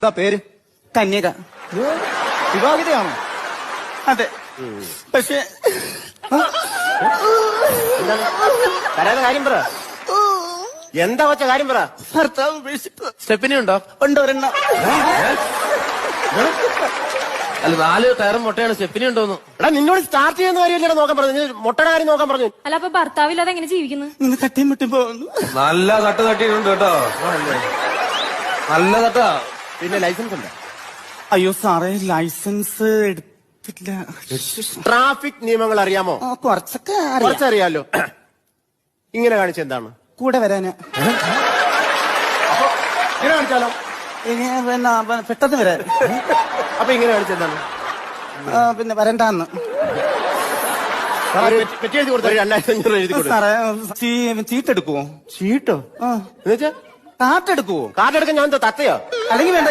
എന്താ പേര്? കന്യക. വിവാഹിതയാണോ? അതെ. പക്ഷെ കരയാതെ കാര്യം പറ. എന്താ വച്ച കാര്യം പറ. ഭർത്താവ് ഉപേക്ഷിപ്പ്. സ്റ്റെപ്പിനി ഉണ്ടോ? ഉണ്ട് ഒരെണ്ണം. അല്ല 4 ടയറും മുട്ടയാണ്. സ്റ്റെപ്പിനി ഉണ്ടോന്ന്. എടാ നിന്നോട് സ്റ്റാർട്ട് ചെയ്യുന്ന കാര്യമല്ലേ നോക്കാൻ പറഞ്ഞു. മുട്ടയുടെ കാര്യം നോക്കാൻ പറഞ്ഞു. അല്ല അപ്പൊ ഭർത്താവില്ലാതെ എങ്ങനെ ജീവിക്കുന്നു? ഇന്ന് തട്ടിയും മുട്ടും പോകുന്നു. നല്ല തട്ട് തട്ടിയിട്ടുണ്ട് കേട്ടോ. നല്ല തട്ടാ. പിന്നെ ലൈസൻസ് ഉണ്ട്? അയ്യോ സാറേ, ലൈസൻസ് എടുത്തില്ല. ട്രാഫിക് നിയമങ്ങൾ അറിയാമോ? കുറച്ചൊക്കെ അറിയാം. കുറച്ചറിയാലോ. ഇങ്ങനെ കാണിച്ചെന്താണ്? കൂടെ വരാന്. ഇങ്ങനെ കാണിച്ചാലോ? ഇനി പിന്നെ പെട്ടെന്ന് വരാൻ. അപ്പൊ ഇങ്ങനെ കാണിച്ചെന്താണ്? പിന്നെ വരണ്ടാന്ന്. പെറ്റി എഴുതി കൊടുത്ത 2500 എഴുതി കൊടുത്തു. സാറേ ചീട്ടെടുക്കുവോ? ചീട്ടോ? ആ, എന്നുവെച്ചാ കാട്ടെടുക്കുവോ? കാർഡ് എടുക്കാൻ ഞാൻ എന്താ തത്തയോ? അല്ലെങ്കിൽ വേണ്ട.